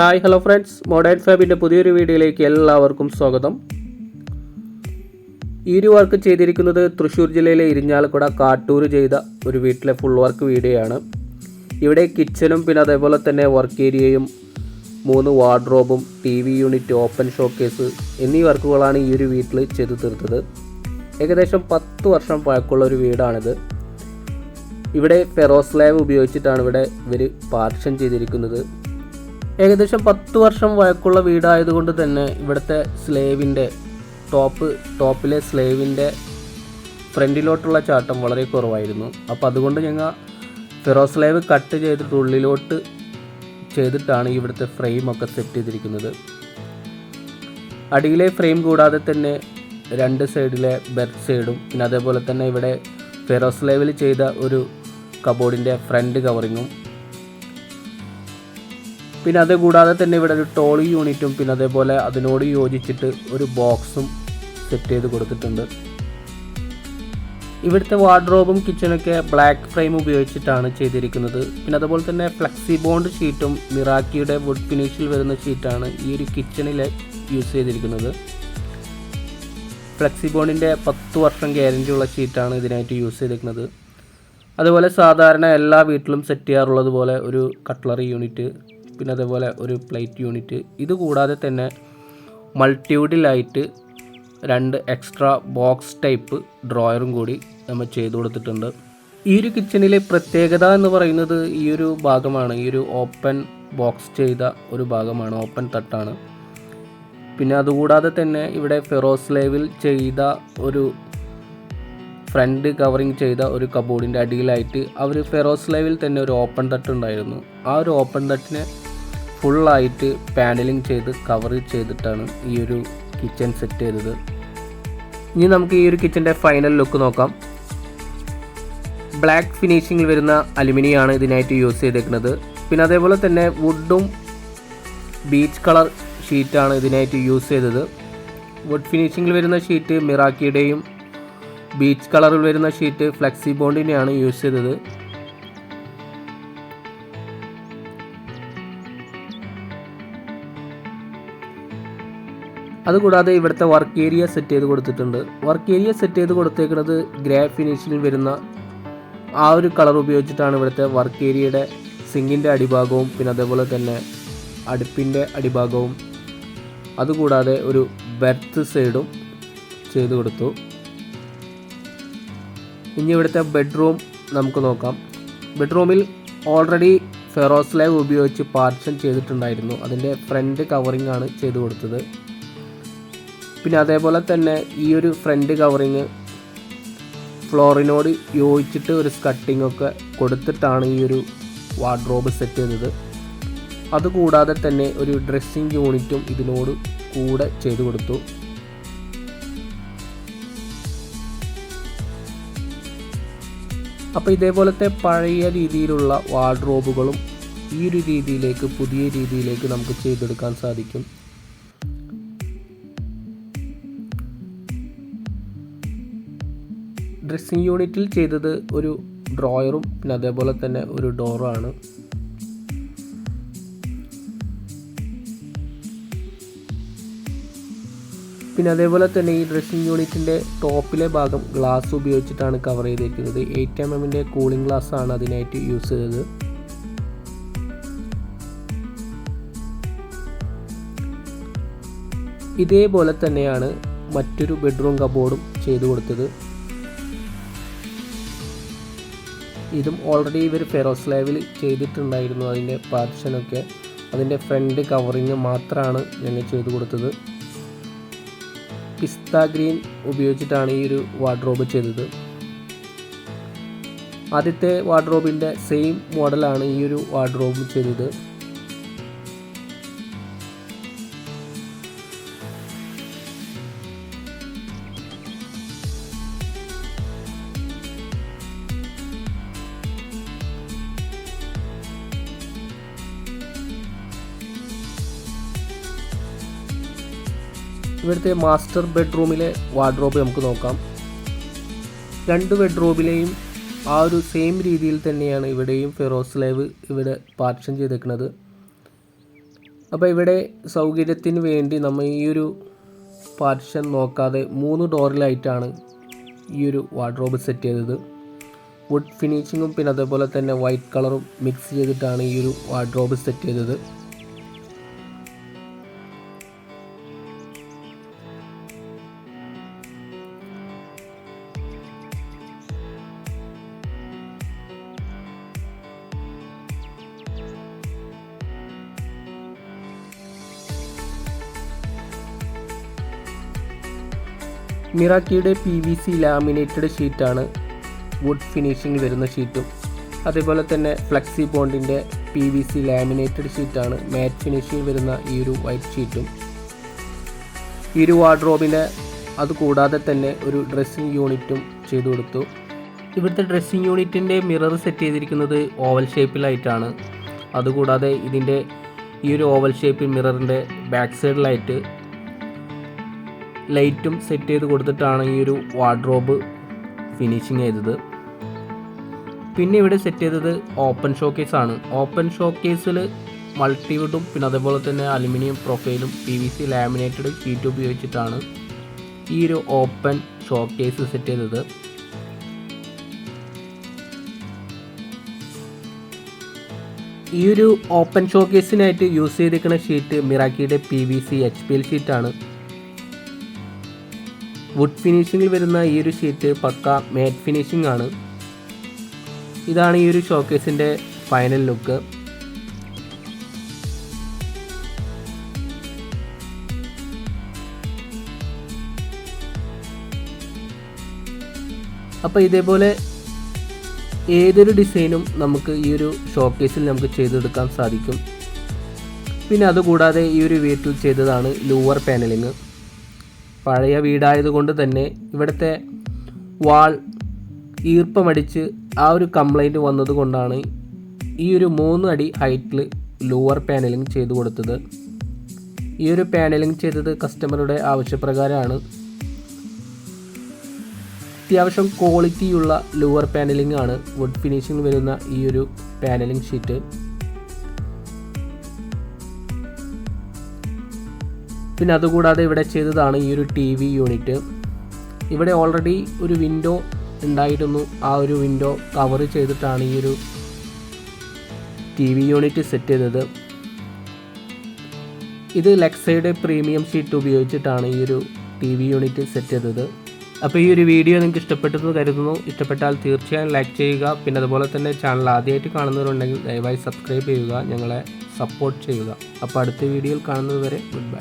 Hi hello friends, modern ഫാബിൻ്റെ പുതിയൊരു വീഡിയോയിലേക്ക് എല്ലാവർക്കും സ്വാഗതം. ഈ ഒരു വർക്ക് ചെയ്തിരിക്കുന്നത് തൃശ്ശൂർ ജില്ലയിലെ ഇരിഞ്ഞാലക്കുട കാട്ടൂർ ചെയ്ത ഒരു വീട്ടിലെ ഫുൾ വർക്ക് വീഡിയോ ആണ്. ഇവിടെ കിച്ചനും പിന്നെ അതേപോലെ തന്നെ വർക്ക് ഏരിയയും 3 വാർഡ്രോബും TV യൂണിറ്റ്, ഓപ്പൺ ഷോക്കേസ് എന്നീ വർക്കുകളാണ് ഈ ഒരു വീട്ടിൽ ചെയ്തു തീർത്തത്. ഏകദേശം 10 വർഷം പഴക്കമുള്ള ഒരു വീടാണിത്. ഇവിടെ ഫെറോസ് സ്ലാബ് ഉപയോഗിച്ചിട്ടാണ് ഇവർ പാർഷൻ ചെയ്തിരിക്കുന്നത്. ഏകദേശം 10 വർഷം വഴക്കുള്ള വീടായതുകൊണ്ട് തന്നെ ഇവിടുത്തെ സ്ലേവിൻ്റെ ടോപ്പിലെ സ്ലേവിൻ്റെ ഫ്രണ്ടിലോട്ടുള്ള ചാട്ടം വളരെ കുറവായിരുന്നു. അപ്പോൾ അതുകൊണ്ട് ഞങ്ങൾ ഫെറോസ് സ്ലേവ് കട്ട് ചെയ്തിട്ട് ഉള്ളിലോട്ട് ചെയ്തിട്ടാണ് ഇവിടുത്തെ ഫ്രെയിമൊക്കെ സെറ്റ് ചെയ്തിരിക്കുന്നത്. അടിയിലെ ഫ്രെയിം കൂടാതെ തന്നെ 2 സൈഡിലെ ബെർത്ത് സൈഡും പിന്നെ അതേപോലെ തന്നെ ഇവിടെ ഫെറോസ് സ്ലേവിൽ ചെയ്ത ഒരു കബോർഡിൻ്റെ ഫ്രണ്ട് കവറിങ്ങും പിന്നെ അതുകൂടാതെ തന്നെ ഇവിടെ ഒരു ടോളി യൂണിറ്റും പിന്നെ അതേപോലെ അതിനോട് യോജിച്ചിട്ട് ഒരു ബോക്സും സെറ്റ് ചെയ്ത് കൊടുത്തിട്ടുണ്ട്. ഇവിടുത്തെ വാർഡ്രോബും കിച്ചണൊക്കെ ബ്ലാക്ക് ഫ്രെയിം ഉപയോഗിച്ചിട്ടാണ് ചെയ്തിരിക്കുന്നത്. പിന്നെ അതുപോലെ തന്നെ ഫ്ലെക്സി ബോണ്ട് ഷീറ്റും മിറാക്കിയുടെ വുഡ് ഫിനിഷിൽ വരുന്ന ഷീറ്റാണ് ഈ ഒരു കിച്ചണിൽ യൂസ് ചെയ്തിരിക്കുന്നത്. ഫ്ലെക്സി ബോണ്ടിൻ്റെ 10 വർഷം ഗ്യാരൻറ്റി ഉള്ള ഷീറ്റാണ് ഇതിനായിട്ട് യൂസ് ചെയ്തിരിക്കുന്നത്. അതുപോലെ സാധാരണ എല്ലാ വീട്ടിലും സെറ്റ് ചെയ്യാറുള്ളത് പോലെ ഒരു കട്ട്ലറി യൂണിറ്റ് പിന്നെ അതേപോലെ ഒരു പ്ലേറ്റ് യൂണിറ്റ്, ഇതുകൂടാതെ തന്നെ മൾട്ടിവുഡിലായിട്ട് 2 എക്സ്ട്രാ ബോക്സ് ടൈപ്പ് ഡ്രോയറും കൂടി നമ്മൾ ചെയ്തു കൊടുത്തിട്ടുണ്ട്. ഈ ഒരു കിച്ചണിലെ പ്രത്യേകത എന്ന് പറയുന്നത് ഈ ഒരു ഭാഗമാണ്. ഈ ഒരു ഓപ്പൺ ബോക്സ് ചെയ്ത ഒരു ഭാഗമാണ്, ഓപ്പൺ തട്ടാണ്. പിന്നെ അതുകൂടാതെ തന്നെ ഇവിടെ ഫെറോസ് സ്ലേവിൽ ചെയ്ത ഒരു ഫ്രണ്ട് കവറിങ് ചെയ്ത ഒരു കബോർഡിൻ്റെ അടിയിലായിട്ട് അവർ ഫെറോസ് സ്ലേവിൽ തന്നെ ഒരു ഓപ്പൺ തട്ട് ഉണ്ടായിരുന്നു. ആ ഒരു ഓപ്പൺ തട്ടിനെ ഫുള്ളായിട്ട് പാനലിങ് ചെയ്ത് കവർ ചെയ്തിട്ടാണ് ഈ ഒരു കിച്ചൺ സെറ്റ് ചെയ്തത്. ഇനി നമുക്ക് ഈ ഒരു കിച്ചൻ്റെ ഫൈനൽ ലുക്ക് നോക്കാം. ബ്ലാക്ക് ഫിനിഷിങ്ങിൽ വരുന്ന അലുമിനിയാണ് ഇതിനായിട്ട് യൂസ് ചെയ്തേക്കുന്നത്. പിന്നെ അതേപോലെ തന്നെ വുഡും ബീച്ച് കളർ ഷീറ്റാണ് ഇതിനായിട്ട് യൂസ് ചെയ്തത്. വുഡ് ഫിനിഷിങ്ങിൽ വരുന്ന ഷീറ്റ് മിറാക്കിയുടെയും ബീച്ച് കളറിൽ വരുന്ന ഷീറ്റ് ഫ്ലെക്സി ബോണ്ടിനെയാണ് യൂസ് ചെയ്തത്. അതുകൂടാതെ ഇവിടുത്തെ വർക്ക് ഏരിയ സെറ്റ് ചെയ്ത് കൊടുത്തിട്ടുണ്ട്. വർക്ക് ഏരിയ സെറ്റ് ചെയ്ത് കൊടുത്തേക്കുന്നത് ഗ്രേ ഫിനിഷിൽ വരുന്ന ആ ഒരു കളർ ഉപയോഗിച്ചിട്ടാണ് ഇവിടുത്തെ വർക്ക് ഏരിയയുടെ സിങ്കിൻ്റെ അടിഭാഗവും പിന്നെ അതേപോലെ തന്നെ അടുപ്പിൻ്റെ അടിഭാഗവും അതുകൂടാതെ ഒരു ബെർത്ത് സൈഡും ചെയ്ത് കൊടുത്തു. ഇനി ഇവിടുത്തെ ബെഡ്റൂം നമുക്ക് നോക്കാം. ബെഡ്റൂമിൽ ഓൾറെഡി ഫെറോസ് സ്ലാബ് ഉപയോഗിച്ച് പാർഷൻ ചെയ്തിട്ടുണ്ടായിരുന്നു. അതിൻ്റെ ഫ്രണ്ട് കവറിങ് ആണ് ചെയ്ത് കൊടുത്തത്. പിന്നെ അതേപോലെ തന്നെ ഈ ഒരു ഫ്രണ്ട് കവറിങ് ഫ്ലോറിനോട് യോജിച്ചിട്ട് ഒരു സ്കട്ടിംഗ് ഒക്കെ കൊടുത്തിട്ടാണ് ഈ ഒരു വാർഡ്രോബ് സെറ്റ് ചെയ്തത്. അതുകൂടാതെ തന്നെ ഒരു ഡ്രസ്സിങ് യൂണിറ്റും ഇതിനോട് കൂടെ ചെയ്തു കൊടുത്തു. അപ്പോൾ ഇതേപോലത്തെ പഴയ രീതിയിലുള്ള വാർഡ്രോബുകളും ഈ ഒരു രീതിയിലേക്ക് പുതിയ രീതിയിലേക്ക് നമുക്ക് ചെയ്തെടുക്കാൻ സാധിക്കും. ഡ്രസ്സിങ് യൂണിറ്റിൽ ചെയ്തത് ഒരു ഡ്രോയറും പിന്നെ അതേപോലെ തന്നെ ഒരു ഡോറാണ്. പിന്നെ അതേപോലെ തന്നെ ഈ ഡ്രസ്സിങ് യൂണിറ്റിൻ്റെ ടോപ്പിലെ ഭാഗം ഗ്ലാസ് ഉപയോഗിച്ചിട്ടാണ് കവർ ചെയ്തിരിക്കുന്നത്. 8mm കൂളിംഗ് ഗ്ലാസ് ആണ് അതിനായിട്ട് യൂസ് ചെയ്തത്. ഇതേപോലെ തന്നെയാണ് മറ്റൊരു ബെഡ്റൂം കബോർഡും ചെയ്തു കൊടുത്തത്. ഇതും ഓൾറെഡി ഇവർ ഫെറോസ് സ്ലാബിൽ ചെയ്തിട്ടുണ്ടായിരുന്നു. അതിൻ്റെ പാർഷനൊക്കെ അതിൻ്റെ ഫ്രണ്ട് കവറിങ് മാത്രമാണ് ഞങ്ങൾ ചെയ്തു കൊടുത്തത്. പിസ്ത ഗ്രീൻ ഉപയോഗിച്ചിട്ടാണ് ഈ ഒരു വാർഡ്രോബ് ചെയ്തത്. ആദ്യത്തെ വാർഡ്രോബിൻ്റെ സെയിം മോഡലാണ് ഈ ഒരു വാർഡ്രോബ് ചെയ്തത്. ഇവിടുത്തെ മാസ്റ്റർ ബെഡ്റൂമിലെ വാർഡ്രോബ് നമുക്ക് നോക്കാം. 2 ബെഡ്റൂമിലെയും ആ ഒരു സെയിം രീതിയിൽ തന്നെയാണ് ഇവിടെയും ഫെറോസ് സ്ലാബ് ഇവിടെ പാർഷൻ ചെയ്തേക്കുന്നത്. അപ്പോൾ ഇവിടെ സൗകര്യത്തിന് വേണ്ടി നമ്മൾ ഈ ഒരു പാർട്ടിഷൻ നോക്കാതെ 3 ഡോറിലായിട്ടാണ് ഈ ഒരു വാർഡ്രോബ് സെറ്റ് ചെയ്തത്. വുഡ് ഫിനിഷിങ്ങും പിന്നെ അതേപോലെ തന്നെ വൈറ്റ് കളറും മിക്സ് ചെയ്തിട്ടാണ് ഈ ഒരു വാർഡ്രോബ് സെറ്റ് ചെയ്തത്. മിറാക്കിയുടെ PVC ലാമിനേറ്റഡ് ഷീറ്റാണ് വുഡ് ഫിനിഷിംഗ് വരുന്ന ഷീറ്റും. അതേപോലെ തന്നെ ഫ്ലെക്സി ബോണ്ടിൻ്റെ PVC ലാമിനേറ്റഡ് ഷീറ്റാണ് മാറ്റ് ഫിനിഷിംഗ് വരുന്ന ഈ ഒരു വൈറ്റ് ഷീറ്റും. ഈ ഒരു വാർഡ്രോബിൻ്റെ അതുകൂടാതെ തന്നെ ഒരു ഡ്രസ്സിങ് യൂണിറ്റും ചെയ്തു കൊടുത്തു. ഇവിടുത്തെ ഡ്രസ്സിങ് യൂണിറ്റിൻ്റെ മിറർ സെറ്റ് ചെയ്തിരിക്കുന്നത് ഓവൽ ഷേപ്പിലായിട്ടാണ്. അതുകൂടാതെ ഇതിൻ്റെ ഈ ഒരു ഓവൽ ഷേപ്പിൽ മിററിൻ്റെ ബാക്ക് സൈഡിലായിട്ട് ലൈറ്റും സെറ്റ് ചെയ്ത് കൊടുത്തിട്ടാണ് ഈ ഒരു വാർഡ്രോബ് ഫിനിഷിങ് ചെയ്തത്. പിന്നെ ഇവിടെ സെറ്റ് ചെയ്തത് ഓപ്പൺ ഷോക്കേസാണ്. ഓപ്പൺ ഷോക്കേസിൽ മൾട്ടിവുഡും പിന്നെ അതേപോലെ തന്നെ അലുമിനിയം പ്രൊഫൈലും PVC ലാമിനേറ്റഡ് ഷീറ്റ് ഉപയോഗിച്ചിട്ടാണ് ഈ ഒരു ഓപ്പൺ ഷോക്കേസ് സെറ്റ് ചെയ്തത്. ഈ ഒരു ഓപ്പൺ ഷോക്കേസിനായിട്ട് യൂസ് ചെയ്തിരിക്കുന്ന ഷീറ്റ് മിറാക്കിയുടെ PVC HPL ഷീറ്റാണ്. വുഡ് ഫിനിഷിങ്ങിൽ വരുന്ന ഈ ഒരു ഷീറ്റ് പക്ക മാറ്റ് ഫിനിഷിംഗ് ആണ്. ഇതാണ് ഈ ഒരു ഷോക്കേസിൻ്റെ ഫൈനൽ ലുക്ക്. അപ്പോൾ ഇതേപോലെ ഏതൊരു ഡിസൈനും നമുക്ക് ഈ ഒരു ഷോക്കേസിൽ നമുക്ക് ചെയ്തെടുക്കാൻ സാധിക്കും. പിന്നെ അതുകൂടാതെ ഈ ഒരു വീട്ടിൽ ചെയ്തതാണ് ലൂവർ പാനലിങ്. പഴയ വീടായതുകൊണ്ട് തന്നെ ഇവിടുത്തെ വാൾ ഈർപ്പമടിച്ച് ആ ഒരു കംപ്ലൈൻറ്റ് വന്നതുകൊണ്ടാണ് ഈ ഒരു 3 അടി ഹൈറ്റിൽ ലൂവർ പാനലിങ് ചെയ്തു കൊടുത്തത്. ഈ ഒരു പാനലിങ് ചെയ്തത് കസ്റ്റമറുടെ ആവശ്യപ്രകാരമാണ്. അത്യാവശ്യം ക്വാളിറ്റിയുള്ള ലൂവർ പാനലിംഗ് ആണ് വുഡ് ഫിനിഷിംഗ് വരുന്ന ഈ ഒരു പാനലിംഗ് ഷീറ്റ്. പിന്നെ അതുകൂടാതെ ഇവിടെ ചെയ്തതാണ് ഈ ഒരു TV യൂണിറ്റ്. ഇവിടെ ഓൾറെഡി ഒരു വിൻഡോ ഉണ്ടായിരുന്നു. ആ ഒരു വിൻഡോ കവർ ചെയ്തിട്ടാണ് ഈ ഒരു TV യൂണിറ്റ് സെറ്റ് ചെയ്തത്. ഇത് ലെക്സയുടെ പ്രീമിയം ഷീറ്റ് ഉപയോഗിച്ചിട്ടാണ് ഈ ഒരു TV യൂണിറ്റ് സെറ്റ് ചെയ്തത്. അപ്പോൾ ഈ ഒരു വീഡിയോ നിങ്ങൾക്ക് ഇഷ്ടപ്പെട്ടെന്ന് കരുതുന്നു. ഇഷ്ടപ്പെട്ടാൽ തീർച്ചയായും ലൈക്ക് ചെയ്യുക. പിന്നെ അതുപോലെ തന്നെ ചാനൽ ആദ്യമായിട്ട് കാണുന്നവരുണ്ടെങ്കിൽ ദയവായി സബ്സ്ക്രൈബ് ചെയ്യുക, ഞങ്ങളെ സപ്പോർട്ട് ചെയ്യുക. അപ്പോൾ അടുത്ത വീഡിയോയിൽ കാണുന്നത് വരെ ഗുഡ് ബൈ.